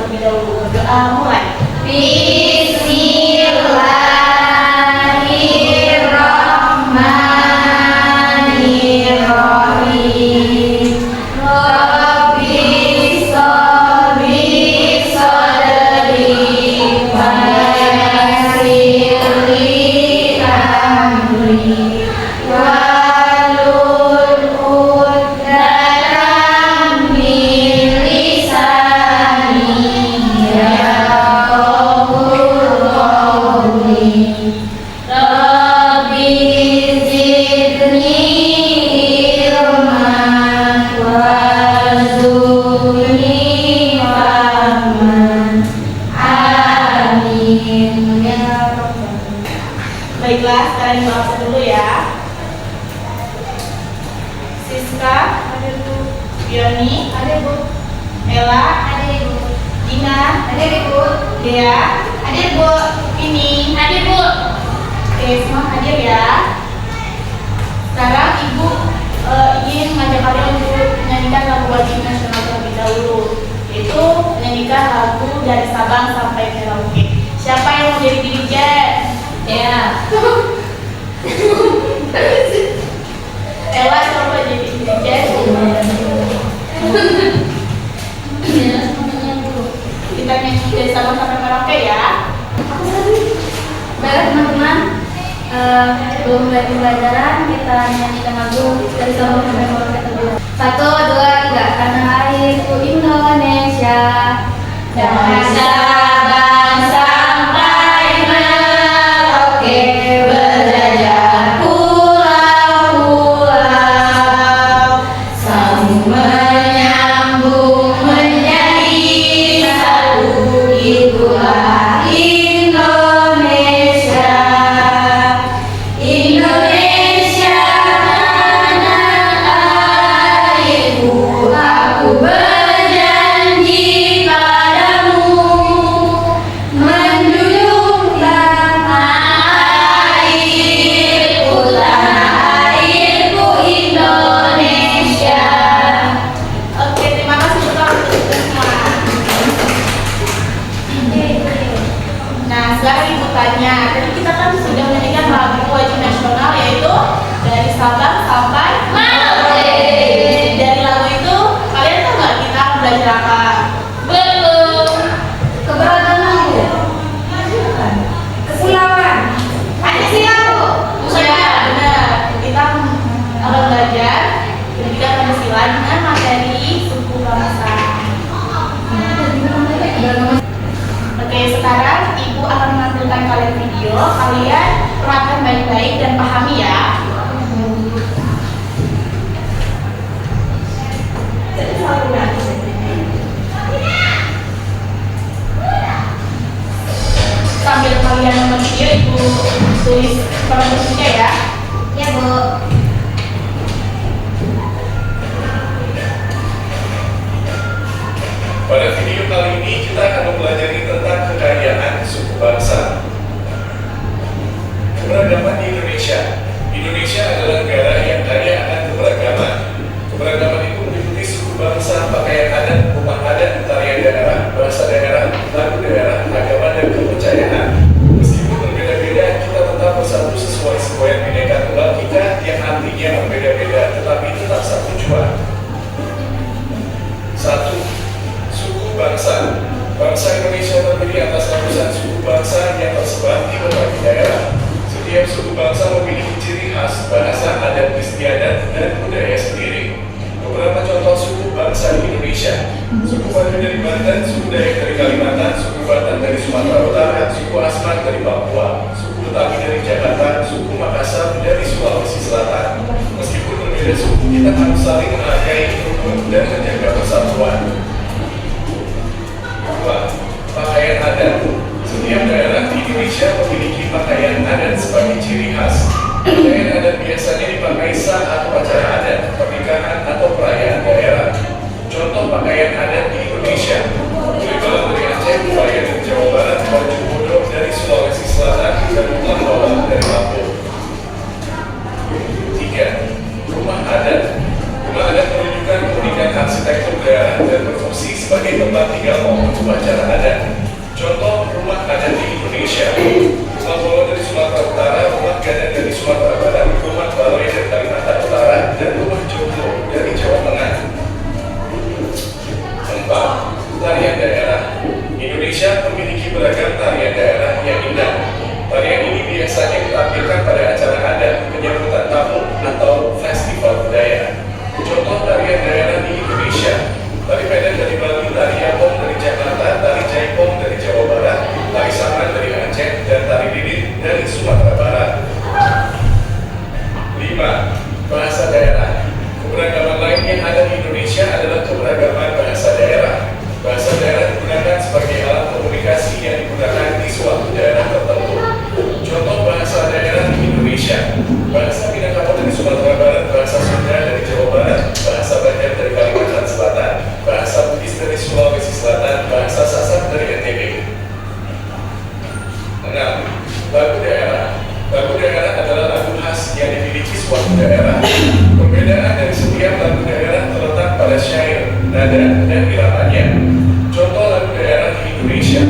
terlebih dahulu. Doa mulai. Bismillahirrahmanirrahim. Rabbi sholli sadri wa yassir li amri wahlul 'uqdatam min lisani yafqahu qawli. Rabbi zidni ilman warzuqni fahman. Amin ya rabbal alamin. Baiklah, sekarang bahasa dulu ya. Siska, Ada Bu. Yoni, Ada Bu. Ella, Ada Bu. Dina, Ada Bu. Dea, Ada Bu. Ini. Ada Bu. Oke, semua hadir ya. Sekarang Ibu ingin mengajak kalian untuk menyanyikan lagu wajib nasional terlebih dahulu, yaitu menyanyikan lagu dari Sabang sampai Merauke. Siapa yang mau jadi dirijen? Ya. Ella coba jadi dirijen. Kita nyanyi dari Sabang sampai Merauke ya. Baik teman-teman, sebelum mulai pembelajaran kita nyanyikan lagu dari Sabang sampai Merauke terlebih dahulu. 1, 2, 3. Tanah airku Indonesia, dari Sabang sampai Merauke, berjajah pulau-pulau, sambung menyambung menjadi satu. Itulah Indonesia. Indonesia tanah airku, aku berjanji padamu, menjunjung tanah airku Indonesia. Oke, terima kasih untuk semua. Nah, sekarang Ibu tanya, tadi kita kan sudah menyanyikan lagu wajib nasional yaitu dari Sabang sampai Merauke. Dari lagu itu, kalian tahu nggak kita belajar apa? Belum. Keberagaman Bu. Kepulauan. Ada silang Bu. Ya, benar. Kita akan belajar pendidikan Pancasila dengan materi suku bangsa. Oke, sekarang Ibu akan menampilkan kalian video. Kalian perhatikan baik-baik dan pahami ya. Sambil kalian nonton video, Ibu tulis informasinya ya. Ya Bu. Pada video kali ini kita akan mempelajari tentang kekayaan suku bangsa. Keberagaman di Indonesia. Indonesia adalah negara yang kaya akan keberagaman. Keberagaman itu meliputi suku bangsa, pakaian adat, rumah adat, tarian daerah, bahasa daerah, lagu daerah, agama dan kepercayaan. Meskipun berbeda-beda, kita tetap bersatu sesuai semboyan Bhinneka Tunggal Ika yang artinya berbeda-beda, tetapi tetap satu jua. 1. Suku bangsa. Bangsa Indonesia terdiri atas ratusan suku bangsa yang tersebar di berbagai daerah. Setiap suku bangsa memiliki ciri khas, bahasa, adat istiadat, dan budaya sendiri. Beberapa contoh suku bangsa di Indonesia: suku Baduy dari Banten, suku Dayak dari Kalimantan, suku Batak dari Sumatera Utara, suku Asmat dari Papua, suku Betawi dari Jakarta, suku Makassar dari Sulawesi Selatan. Meskipun berbeda suku, kita harus saling menghargai, rukun, dan menjaga persatuan. 2. Pakaian adat. Setiap daerah di Indonesia memiliki pakaian adat sebagai ciri khas. Pakaian adat biasanya dipakai saat acara adat, pernikahan, atau perayaan daerah. Contoh pakaian adat di Indonesia: Kulibalan dari Aceh, Baya dari Jawa Barat, baju bodoh dari Sulawesi Selatan, dan ulang bawang dari Lampung. 3. Rumah adat. Rumah adat menunjukkan keunikan arsitektur daerah dan berfungsi sebagai tempat tinggal maupun upacara adat. Contoh rumah adat di Indonesia: rumah Bolo dari Sumatera Utara, rumah Gadang dari Sumatera Barat, rumah Baloi dari Kalimantan Utara, dan rumah Joglo dari Jawa Tengah. 4. Tarian daerah. Indonesia memiliki beragam tarian daerah yang indah. Tarian ini biasanya ditampilkan pada acara adat, penyambutan tamu, atau festival budaya. Contoh tarian daerah di Indonesia: tari Medan dari Bali, tari Yapong dari Jakarta, tari Jaipong dari Jawa Barat, tari Saman dari Aceh, dan tari Didit dari Sumatera Barat. 5. Bahasa daerah. Keberagaman lain yang ada di Indonesia adalah keberagaman bahasa daerah. Bahasa daerah digunakan sebagai alat komunikasi yang digunakan di suatu daerah tertentu. Contoh bahasa daerah di Indonesia: bahasa Minangkabau dari Sumatera Barat, bahasa Sunda dari Jawa Barat, bahasa Banjar dari Kalimantan Selatan, bahasa Bugis dari Sulawesi Selatan, bahasa Sasak dari NTB. 6. Lagu daerah. Lagu daerah adalah lagu khas yang dimiliki suatu daerah. Perbedaan dari setiap lagu daerah terletak pada syair, nada, dan iramanya. Contoh lagu daerah di Indonesia: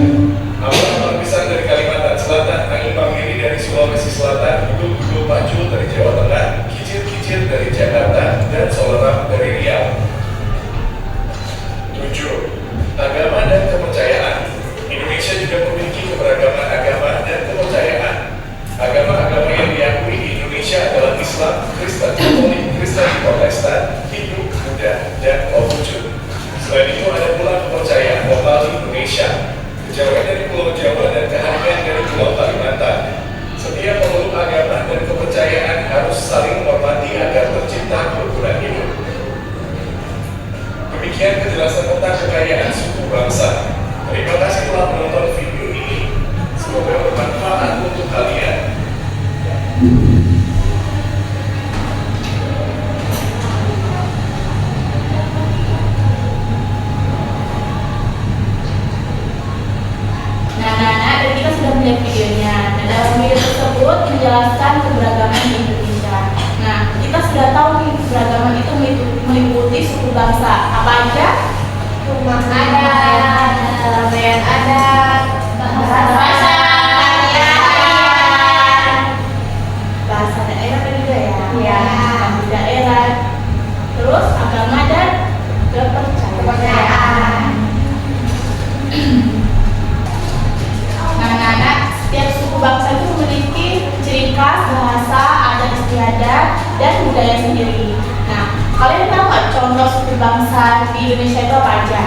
Amal Pisang dari Kalimantan Selatan, Angin Pamiri dari Sulawesi Selatan, Gudul Pacul dari Jawa Tengah, Kicir-Kicir dari Jakarta, dan Solerap dari Riau. 7. Agama dan kepercayaan. Indonesia juga memiliki keberagaman agama dan kepercayaan. Agama-agama yang diakui di Indonesia adalah Islam, Kristen Katolik, Kristen Protestan, Hindu, Buddha, dan Konghucu. Selain itu ada pula kepercayaan lokal Indonesia, kejawen dari Pulau Jawa dan keahlian dari Pulau Kalimantan. Setiap pemeluk agama dan kepercayaan harus saling menghormati agar tercipta kerukunan hidup. Demikian penjelasan tentang kekayaan suku bangsa. Terima kasih telah menonton video ini. Semoga bermanfaat untuk kalian. Dan kita sudah melihat videonya. Nah, dalam video tersebut menjelaskan keberagaman di Indonesia. Nah, kita sudah tahu nih keberagaman itu meliputi suku bangsa. Apa aja? Rumah adat, pakaian adat, bahasa, bahasa daerah juga ya. Ya. Bahasa daerah. Terus agama dan kepercayaan. Nah, setiap suku bangsa itu memiliki ciri khas, bahasa, adat istiadat, dan budaya sendiri. Nah, kalian tahu nggak contoh suku bangsa di Indonesia itu apa aja?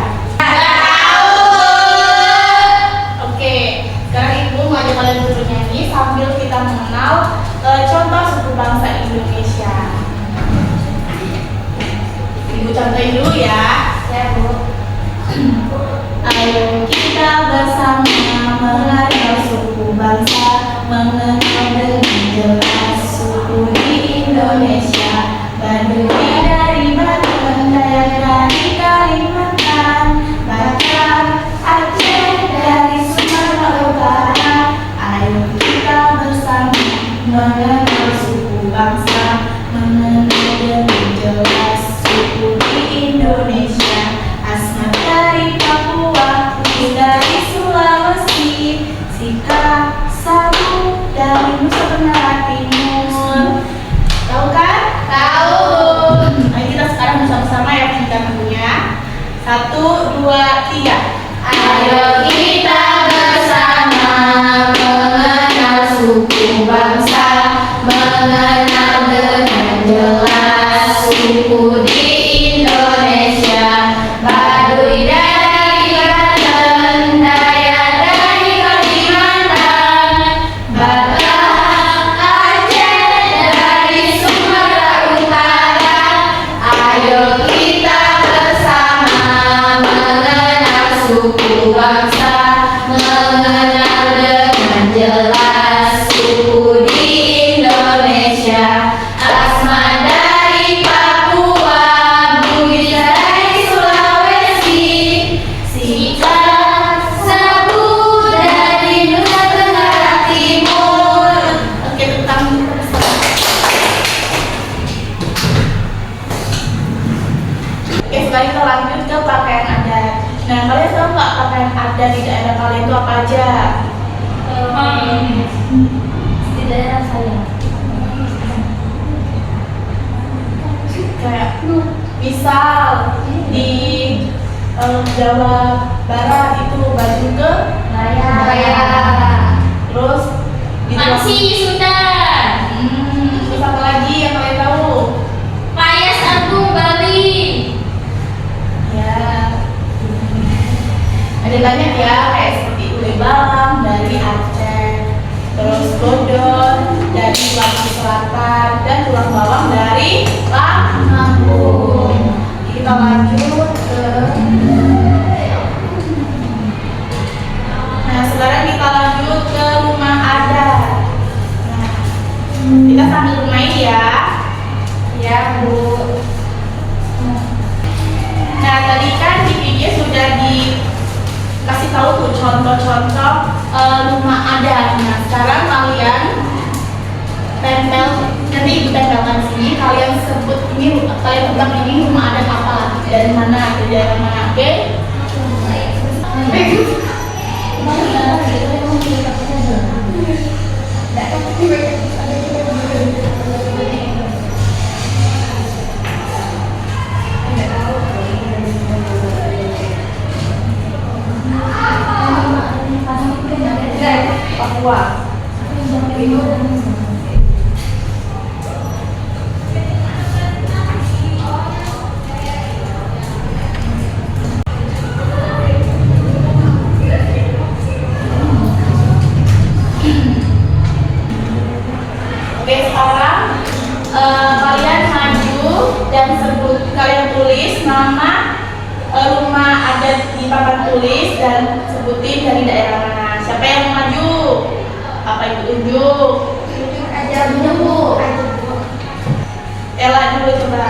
Oke, sekarang Ibu mengajak kalian untuk bernyanyi sambil kita mengenal contoh suku bangsa Indonesia. Ibu contohin dulu ya. ya Bu. Ayo kita bersama mengenal suku bangsa, mengenal dengan jelas suku di Indonesia. Baduy dari Banten, Dayak dari Kalimantan, Batak, Aceh dari Sumatera Utara. Ayo kita bersama mengenal suku bangsa, mengenal dengan jelas suku di Indonesia. Asmat dari Papua, Bugis dari Sulawesi, Sika, Sabu dari Nusa Tenggara Timur. Tahu kan? Tahu. Ayo kita sekarang bersama-sama ya menyanyikan lagunya. 1, 2, 3. Ayo kita bersama mengenal suku bangsa, mengenal dengan jelas suku di Indonesia. Baduy dari Banten, Dayak dari Kalimantan, Batak, Aceh dari Sumatera Utara. Ayo kita bersama mengenal suku bangsa, mengenal dengan jelas suku di Indonesia. Asma dari Papua, Bugis dari Sulawesi, Sika, Sabu dari Nusa Tenggara Timur. Oke, tentang Oke, sekarang kita lanjut ke pakaian adat. Nah, kalian tahu nggak pakaian ada di daerah kalian itu apa aja? Di daerah saya. Kayak misal di Jawa Barat itu baju ke Raya. terus di Masih sudah. terus apa lagi yang kalian tahu? Payas Agung Bali. Ya, ada banyak ya, kayak seperti ule balang dari Aceh, terus godon dari Sulawesi Selatan, dan tulang bawang dari Lampung. Kita lanjut ke. Nah, sekarang kita lanjut ke rumah adat. Nah, kita sambil bermain ya. Ya, Bu. Nah, tadi kan di video sudah dikasih tahu tuh contoh-contoh rumah adat. Nah, sekarang kalian tempel, nanti ibu tempelkan sini. Kalian sebut ini, kalian tebak ini rumah adat apa? Dari mana? Dari daerah mana? Oke? Papua. Oke, sekarang kalian maju dan kalian tulis nama rumah adat di papan tulis dan sebutin dari daerah mana. Siapa yang mau maju? Apa itu tunjuk? Tunjuk aja dulu. Ella dulu coba.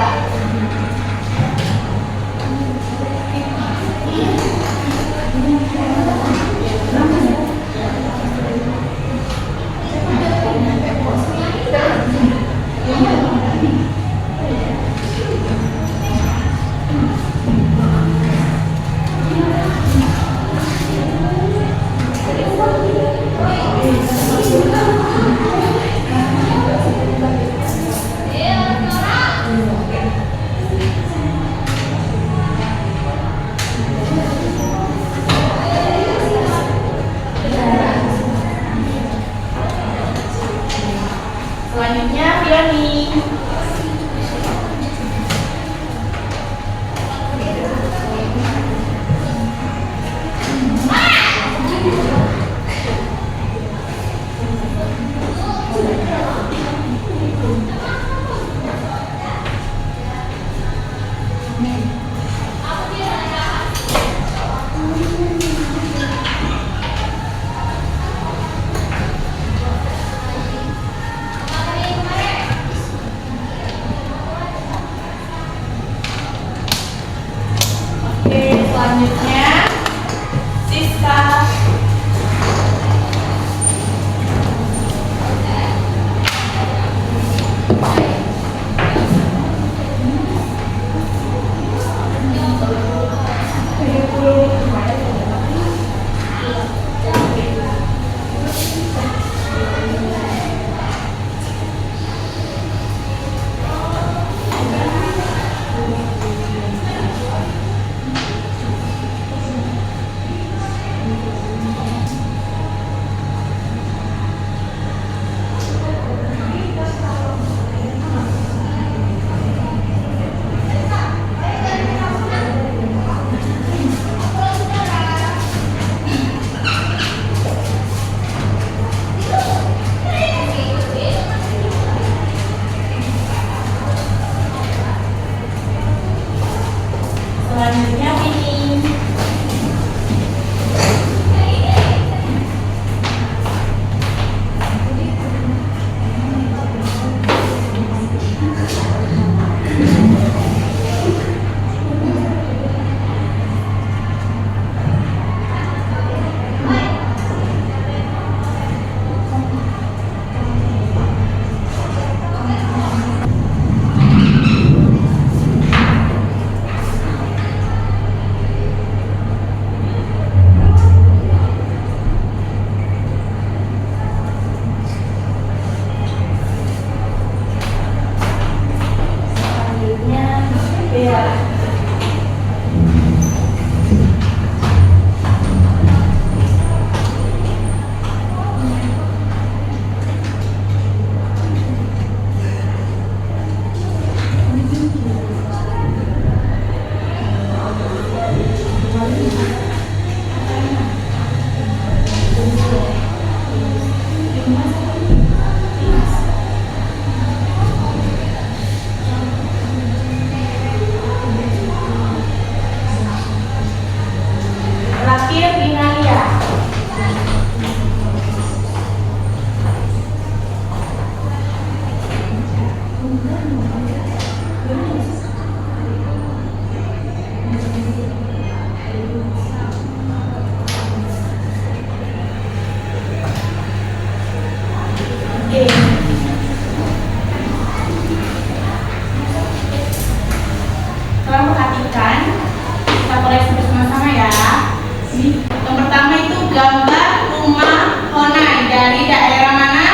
gambar rumah Honai dari daerah mana?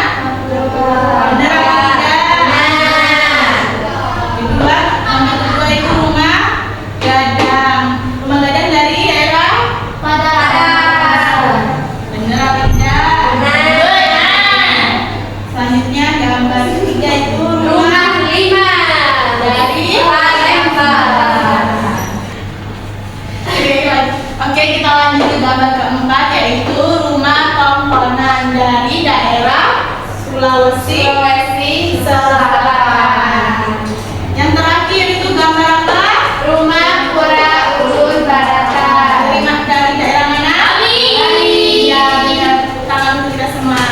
Benar apa tidak? Kedua, nomor kedua itu rumah Gadang. Rumah Gadang dari daerah Padang. benar apa tidak? Selanjutnya gambar ketiga itu rumah Lima dari Palembang. Oke, kita lanjut ke gambar keempat yaitu rumah tongkonan dari daerah Sulawesi Selatan. Yang terakhir itu gambar apa? Rumah Pura Ulun Barata. Dari daerah mana? Bali. Ya, benar. Tangan untuk kita semua.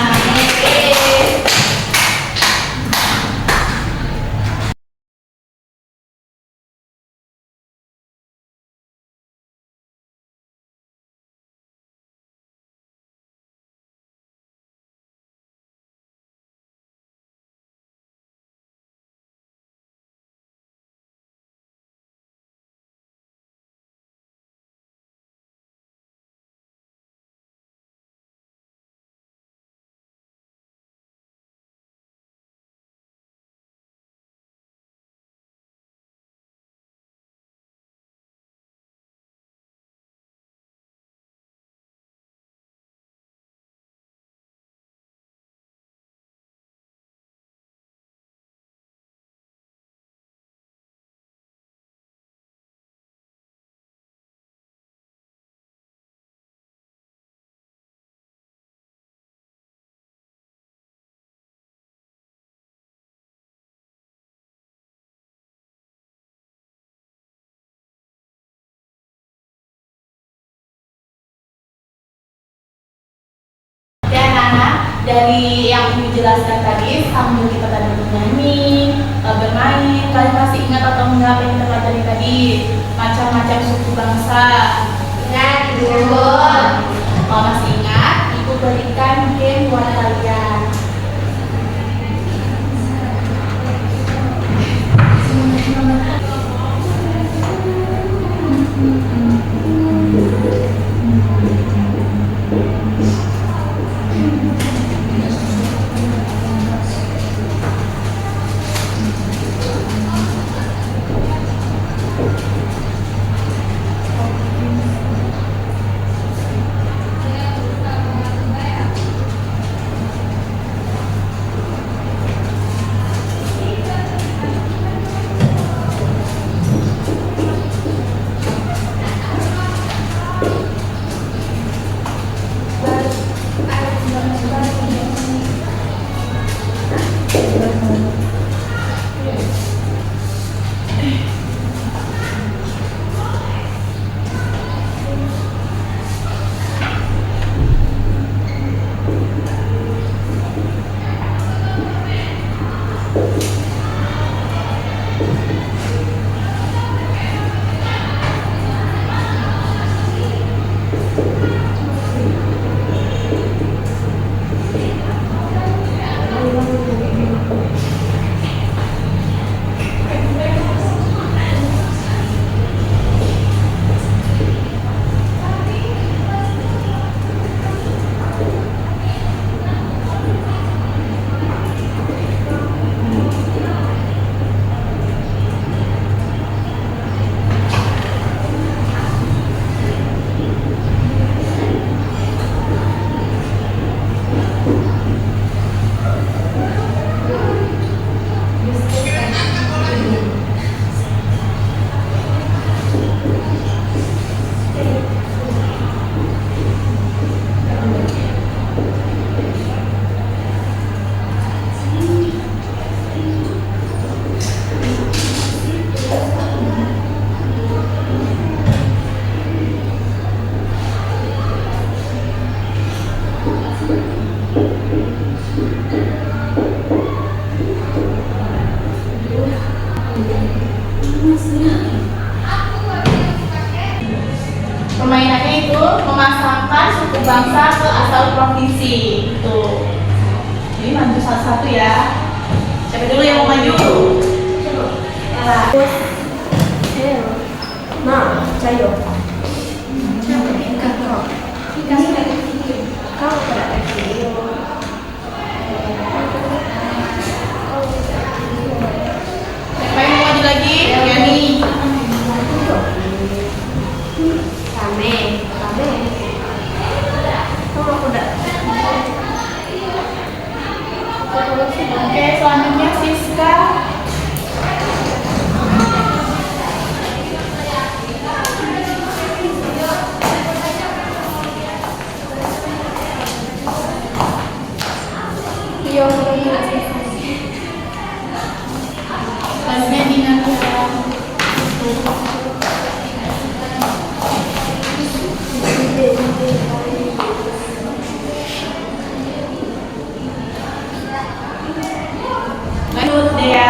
Oke anak-anak, dari yang Ibu jelaskan tadi sambil kita tadi bernyanyi, bermain, kalian masih ingat atau enggak apa yang kita pelajari tadi? Macam-macam suku bangsa. Ingat, Bu. Kalau masih ingat, Ibu berikan game buat kalian. Permainannya itu memasangkan suku bangsa ke asal provinsi. Tuh. Jadi maju satu-satu ya. Siapa dulu yang mau maju? Ella. Nah, cayo. Siapa? Kau tidak video. Siapa yang mau maju lagi? Yani. Kame. Kamu aku udah. Oke, selanjutnya Siska. Selanjutnya Dina. Lanjut Dea.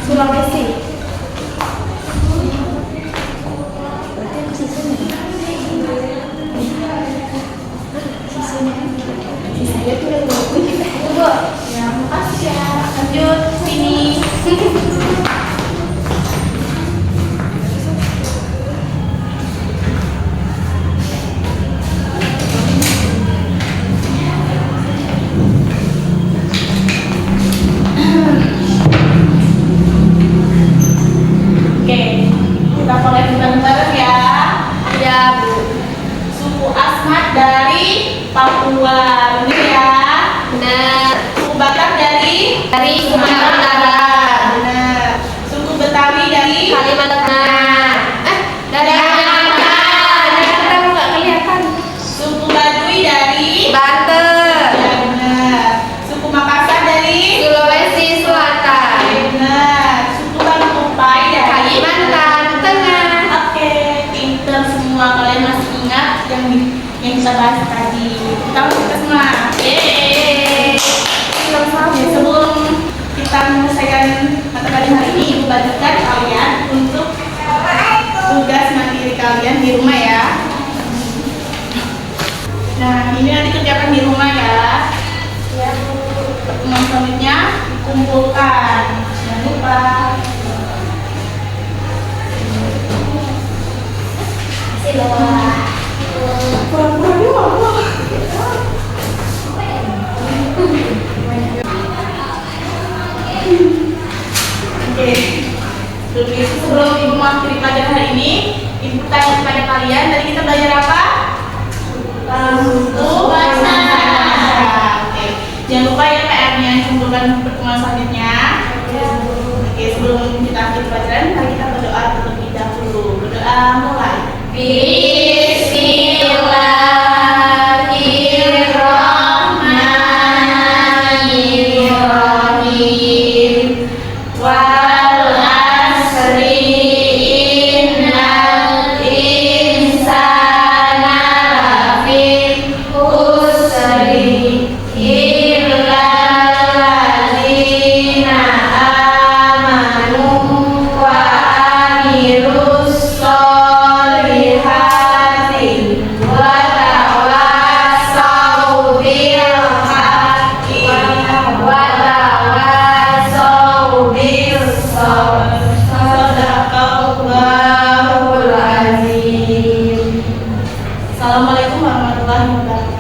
Sulawesi. Ya, makasih ya. Lanjut sini. Oke, kita mulai bareng-bareng ya. Ya, Bu. Suku Asmat dari Papua, bener ya. Benar. Suku Batak dari Dari Sumatera Utara. bener. Suku Betawi dari Kalimantan Tengah. Dari Kalimantan. Kita nggak kelihatan. Suku Baduy dari Banten. ya bener. Suku Makassar dari Sulawesi Selatan. bener. Suku Bangkupai dari Kalimantan Tengah. Oke, pinter semua. Kalian masih ingat yang kita bahas tadi? Kita kita semua. Yeay. Oke, sebelum kita menyelesaikan mata pelajaran hari ini, Ibu bagikan kalian untuk tugas materi kalian di rumah ya. Nah, ini nanti kerjakan di rumah ya. Pertemuan selanjutnya dikumpulkan. Jangan lupa. Pura-pura doang. Oke, sebelum Ibu mengakhiri pelajaran hari ini, Ibu tanya kepada kalian, tadi kita belajar apa? Suku bahasa. Oke, jangan lupa ya PR-nya kumpulkan pertemuan selanjutnya. Oke, sebelum kita akhiri pelajaran, mari kita berdoa terlebih dahulu. Berdoa mulai. Bismillahirrahmanirrahim. Wal asri innal insana lafi khusri illa allazina amanu wa amilus solihati wa tawassaw bil haqqi wa tawassaw bis sabr. Sadaqallahul azim. Assalamualaikum warahmatullahi wabarakatuh.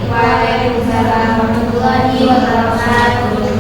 Waalaikumsalam warahmatullahi wabarakatuh.